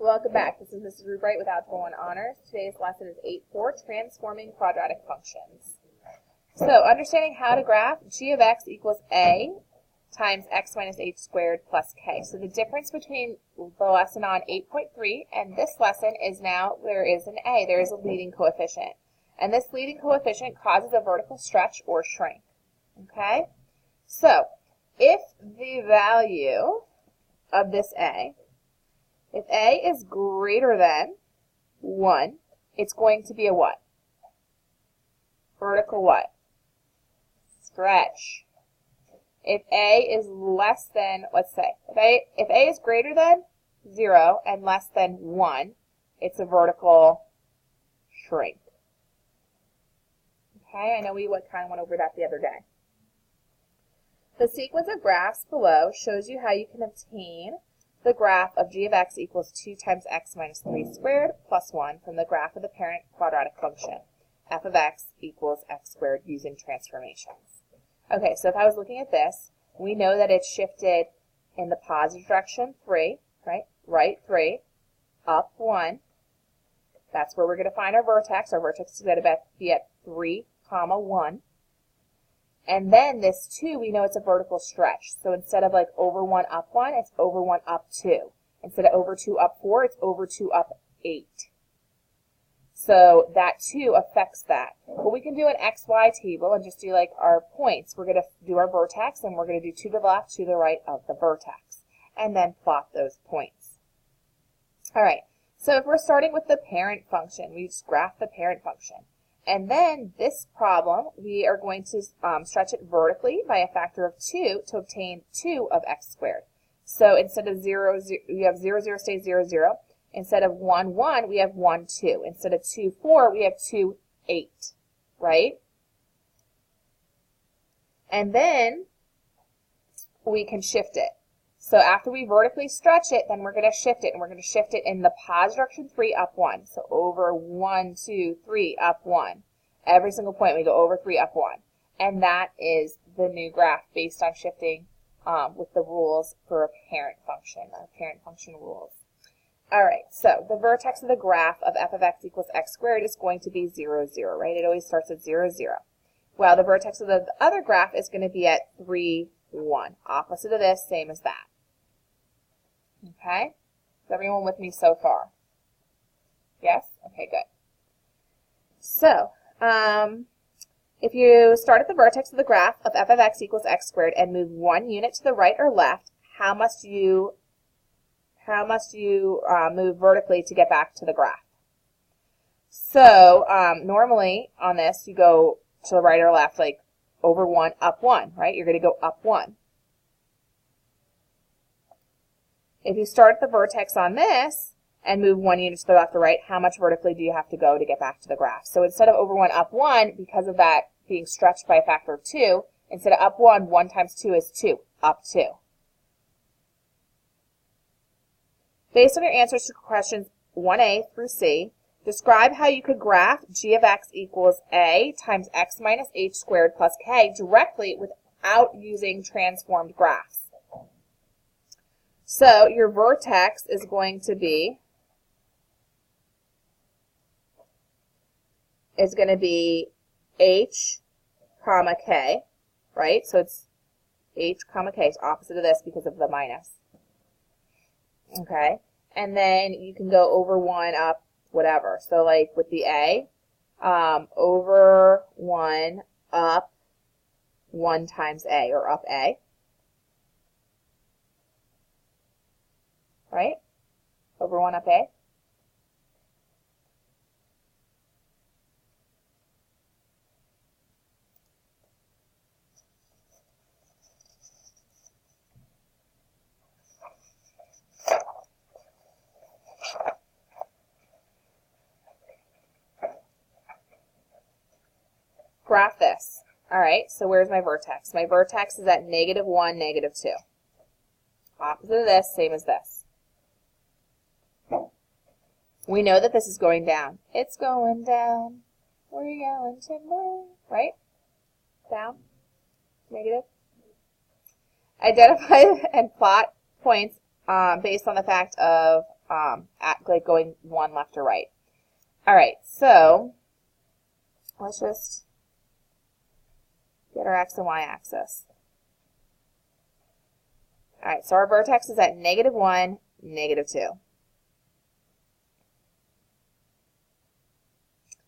Welcome back. This is Mrs. Rubright with Algebra 1 Honors. Today's lesson is 8.4, Transforming Quadratic Functions. So, understanding how to graph g of x equals a times x minus h squared plus k. So the difference between the lesson on 8.3 and this lesson is now there is an a. There is a leading coefficient. And this leading coefficient causes a vertical stretch or shrink. Okay? So, if the value of this a, if a is greater than 1, it's going to be a what? Vertical what? Stretch. If a is less than, let's say, if a is greater than 0 and less than 1, it's a vertical shrink. Okay, I know we kind of went over that the other day. The sequence of graphs below shows you how you can obtain the graph of g of x equals 2 times x minus 3 squared plus 1 from the graph of the parent quadratic function, f of x equals x squared, using transformations. Okay, so if I was looking at this, we know that it's shifted in the positive direction 3, right 3, up 1. That's where we're going to find our vertex. Our vertex is going to be at 3, 1. And then this 2, we know it's a vertical stretch. So instead of like over 1, up 1, it's over 1, up 2. Instead of over 2, up 4, it's over 2, up 8. So that 2 affects that. But we can do an XY table and just do like our points. We're going to do our vertex, and we're going to do 2 to the left, 2 to the right of the vertex. And then plot those points. All right. So if we're starting with the parent function, we just graph the parent function. And then this problem, we are going to stretch it vertically by a factor of 2 to obtain 2 of x squared. So instead of 0, we have 0, 0 stays 0, 0. Instead of 1, 1, we have 1, 2. Instead of 2, 4, we have 2, 8, right? And then we can shift it. So after we vertically stretch it, then we're going to shift it, and we're going to shift it in the positive direction 3, up 1. So over 1, 2, 3, up 1. Every single point we go over 3, up 1. And that is the new graph based on shifting with the rules for a parent function rules. All right, so the vertex of the graph of f of x equals x squared is going to be 0, 0, right? It always starts at 0, 0. Well, the vertex of the other graph is going to be at 3, 1. Opposite of this, same as that. Okay? Is everyone with me so far? Yes? Okay, good. So, if you start at the vertex of the graph of f of x equals x squared and move 1 unit to the right or left, how must you move vertically to get back to the graph? So, normally on this, you go to the right or left, like over 1, up 1, right? You're going to go up 1. If you start at the vertex on this and move 1 unit to the left or right, how much vertically do you have to go to get back to the graph? So instead of over 1, up 1, because of that being stretched by a factor of 2, instead of up 1, 1 times 2 is 2, up 2. Based on your answers to questions 1a through c, describe how you could graph g of x equals a times x minus h squared plus k directly without using transformed graphs. So your vertex is going to be h, comma k, right? So it's h, comma k. It's opposite of this because of the minus. Okay? And then you can go over 1, up, whatever. So like with the a, over 1, up 1 times a, or up a. Right? Over 1, up a. Graph this. All right, so where's my vertex? My vertex is at -1, -2. Opposite of this, same as this. We know that this is going down. It's going down. We're going to move, right? Down, negative. Identify and plot points based on the fact of like going one left or right. All right, so let's just get our x and y axis. All right, so our vertex is at -1, -2.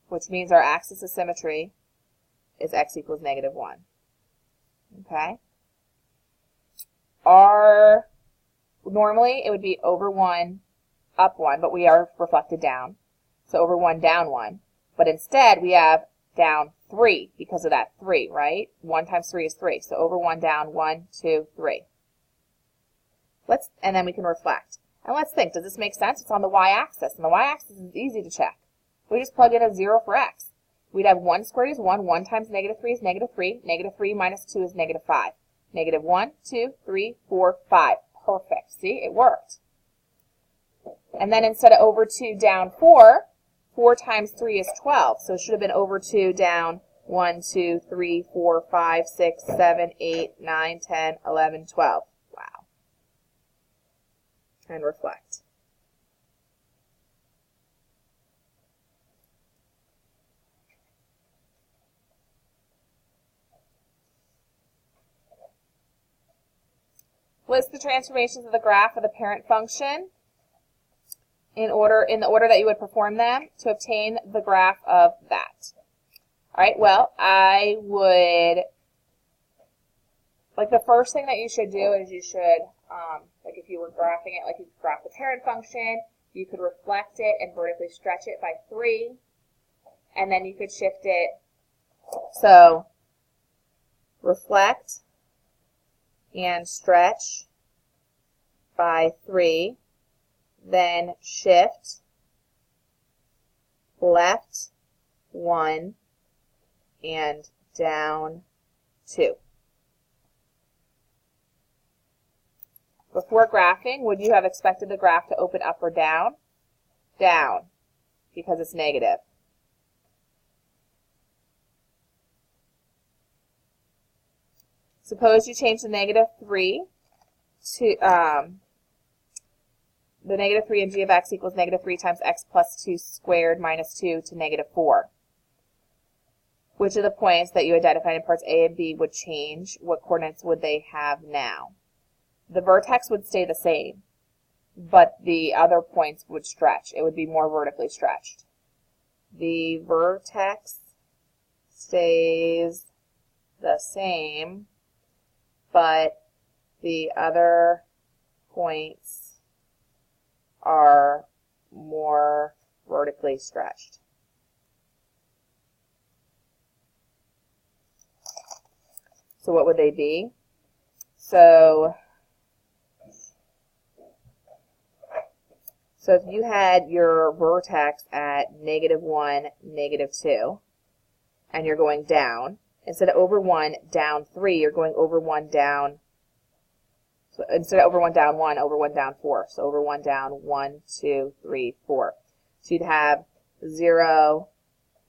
Which means our axis of symmetry is x equals -1. Okay? Normally it would be over 1, up 1, but we are reflected down. So over 1, down 1. But instead we have down 3 because of that 3, right? 1 times 3 is 3. So over 1, down 1, 2, 3. And then we can reflect. And let's think, does this make sense? It's on the y-axis, and the y-axis is easy to check. We just plug in a 0 for x. We'd have 1 squared is 1. 1 times -3 is -3. -3 minus 2 is -5. -1, 2, 3, 4, 5. Perfect. See, it worked. And then instead of over 2, down 4, 4 times 3 is 12. So it should have been over 2, down 1, 2, 3, 4, 5, 6, 7, 8, 9, 10, 11, 12. Wow. And reflect. List the transformations of the graph of the parent function in the order that you would perform them to obtain the graph of that. All right, well, I would, like the first thing that you should do is you should, like if you were graphing it, like you could graph the parent function, you could reflect it and vertically stretch it by 3, and then you could shift it. So reflect and stretch by 3, then shift left 1 and down 2. Before graphing, would you have expected the graph to open up or down? Down, because it's negative. Suppose you change the -3 to, the -3 in g of x equals -3 times x plus 2 squared minus 2 to -4. Which of the points that you identified in parts A and B would change? What coordinates would they have now? The vertex would stay the same, but the other points would stretch. It would be more vertically stretched. The vertex stays the same, but the other points are more vertically stretched. So what would they be? So if you had your vertex at -1, -2, and you're going down, instead of over 1, down 3, you're going over 1, down, so instead of over 1, down 1, over 1, down 4. So over 1, down 1, 2, 3, 4. So you'd have 0,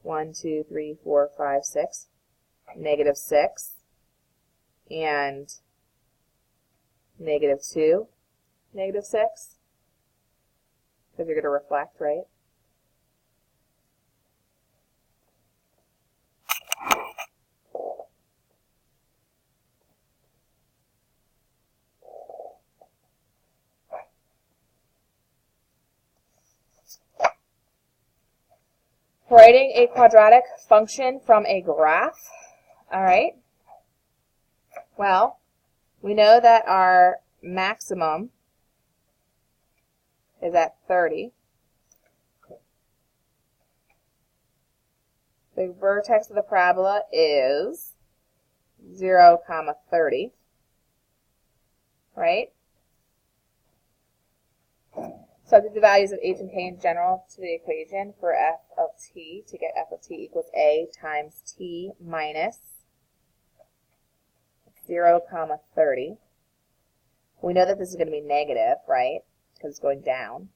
1, 2, 3, 4, 5, 6, -6, and -2, -6, because you're going to reflect, right? Writing a quadratic function from a graph. All right. Well, we know that our maximum is at 30. The vertex of the parabola is 0, 30, right? Substitute the values of h and k in general to the equation for f of t to get f of t equals a times t minus 0, 30. We know that this is going to be negative, right? Because it's going down.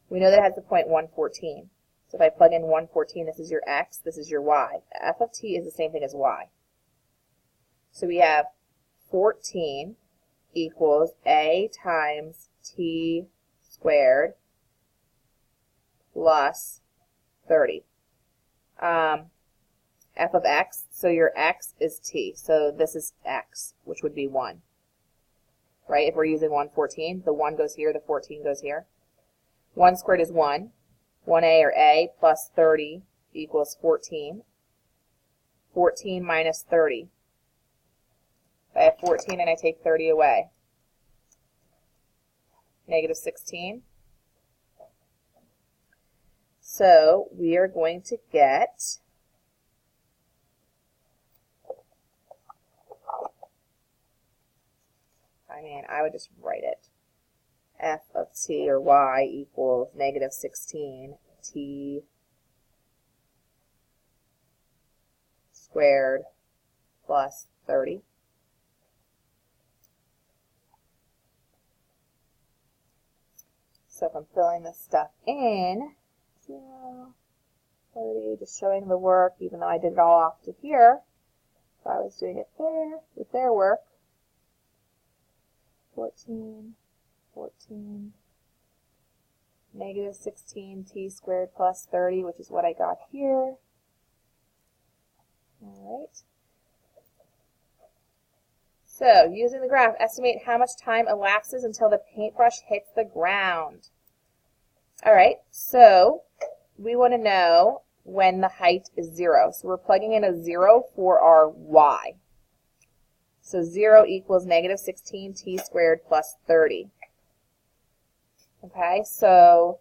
We know that it has the point 114. So if I plug in 114, this is your x, this is your y. F of t is the same thing as y. So we have 14 equals a times t squared plus 30. F of x, so your x is t. So this is x, which would be 1. Right? If we're using 114, the 1 goes here, the 14 goes here. 1 squared is 1. 1a or a plus 30 equals 14. 14 minus 30. I have 14 and I take 30 away. Negative 16. So we are going to get I would just write it. F of t or y equals negative 16 t squared plus 30. So if I'm filling this stuff in, 0, 30, just showing the work, even though I did it all off to here. If I was doing it there with their work, 14, 14, negative 16 t squared plus 30, which is what I got here. All right. So, using the graph, estimate how much time elapses until the paintbrush hits the ground. All right, so we want to know when the height is 0. So we're plugging in a 0 for our y. So 0 equals negative 16 t squared plus 30. Okay, so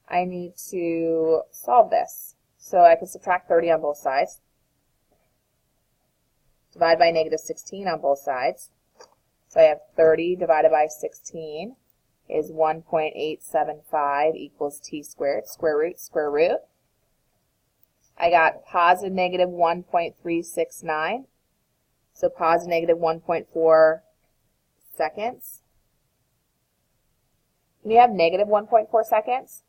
I need to solve this. So I can subtract 30 on both sides. Divide by negative 16 on both sides. So I have 30 divided by 16 is 1.875 equals t squared. Square root, square root. I got positive negative 1.369. So positive negative 1.4 seconds. Can you have negative 1.4 seconds?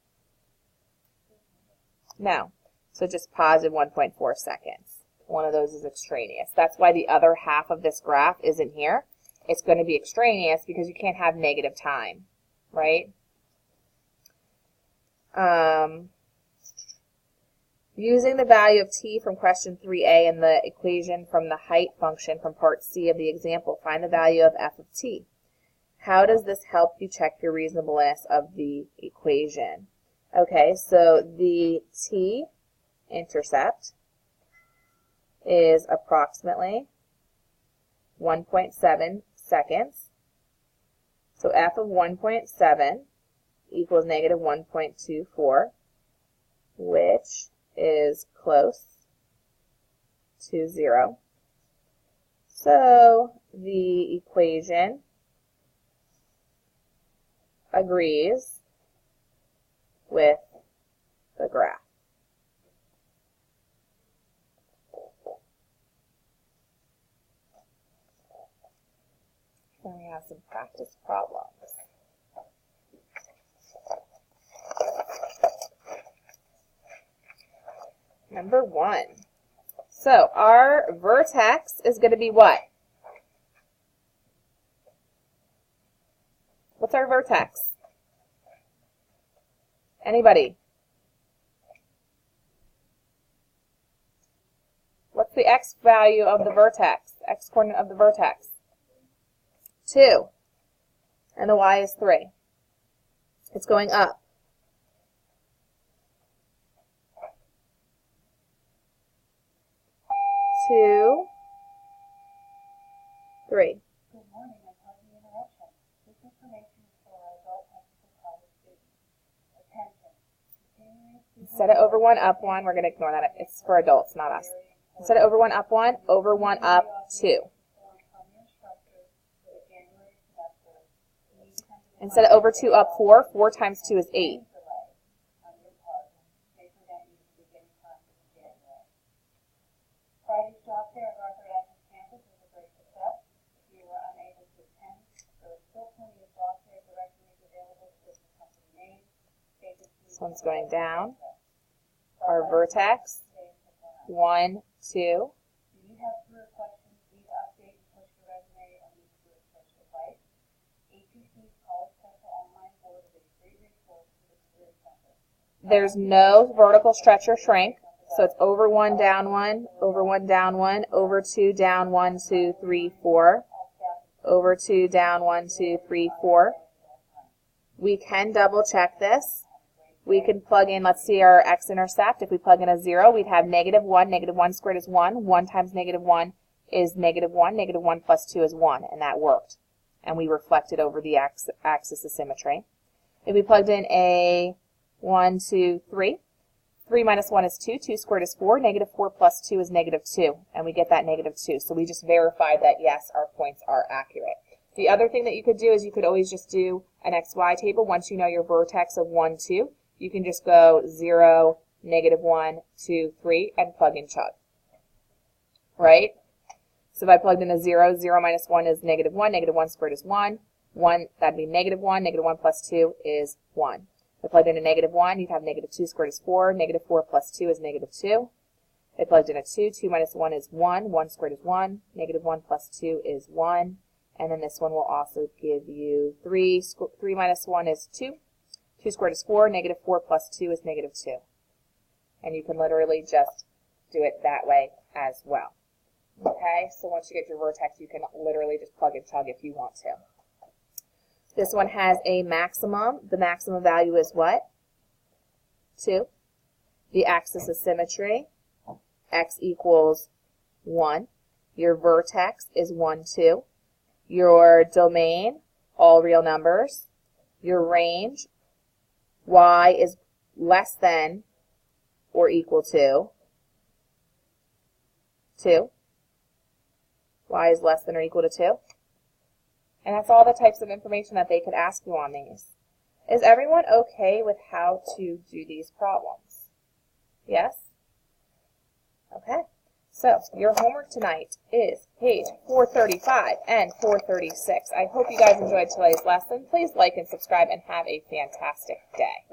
No. So just positive 1.4 seconds. One of those is extraneous. That's why the other half of this graph isn't here. It's going to be extraneous because you can't have negative time, right? Using the value of t from question 3a and the equation from the height function from part C of the example, find the value of f of t. How does this help you check your reasonableness of the equation? Okay, so the t-intercept is approximately 1.7 seconds. So f of 1.7 equals negative 1.24, which is close to 0. So the equation agrees with the graph. Then we have some practice problems. Number 1. So our vertex is going to be what? What's our vertex? Anybody? What's the x value of the vertex? X coordinate of the vertex? 2. And the y is 3. It's going up. 2, 3. Good morning, and pardon the interruption. This information is for our adult technical college students. Attention. Instead of over 1, up 1, we're going to ignore that. It's for adults, not us. Instead of over 1, up 1, over 1, up 2. Instead of over 2, up 4, 4 times 2 is 8. Friday's job fair at Quadratic campus was a great success. If you were unable to attend, there are still plenty of job fair directories available with the company name. This one's going down. Our vertex, 1, 2. Do you have career questions? Need to update and push your resume or need career search advice? APC's College Special Online Board is a free there's no vertical stretch or shrink. So it's over 1, down 1, over 1, down 1, over 2, down 1, 2, 3, 4, over 2, down 1, 2, 3, 4. We can double check this. We can plug in, let's see our x-intercept. If we plug in a 0, we'd have -1. -1 squared is 1. 1 times -1 is -1. -1 plus 2 is 1, and that worked. And we reflected over the axis of symmetry. If we plugged in a 1, 2, 3, 3 minus 1 is 2. 2 squared is 4. -4 plus 2 is -2. And we get that -2. So we just verified that, yes, our points are accurate. The other thing that you could do is you could always just do an XY table. Once you know your vertex of 1, 2, you can just go 0, -1, 2, 3, and plug and chug. Right? So if I plugged in a 0, 0 minus 1 is -1. -1 squared is 1. 1, that'd be -1. -1 plus 2 is 1. If I plugged in a -1, you'd have -2 squared is 4. -4 plus 2 is -2. If I plugged in a 2, 2 minus 1 is 1. 1 squared is 1. -1 plus 2 is 1. And then this one will also give you 3. 3 minus 1 is 2. 2 squared is 4. -4 plus 2 is -2. And you can literally just do it that way as well. Okay, so once you get your vertex, you can literally just plug and chug if you want to. This one has a maximum. The maximum value is what? 2. The axis of symmetry, x equals 1. Your vertex is 1, 2. Your domain, all real numbers. Your range, y is less than or equal to 2. Y is less than or equal to 2. And that's all the types of information that they could ask you on these. Is everyone okay with how to do these problems? Yes? Okay. So your homework tonight is page 435 and 436. I hope you guys enjoyed today's lesson. Please like and subscribe and have a fantastic day.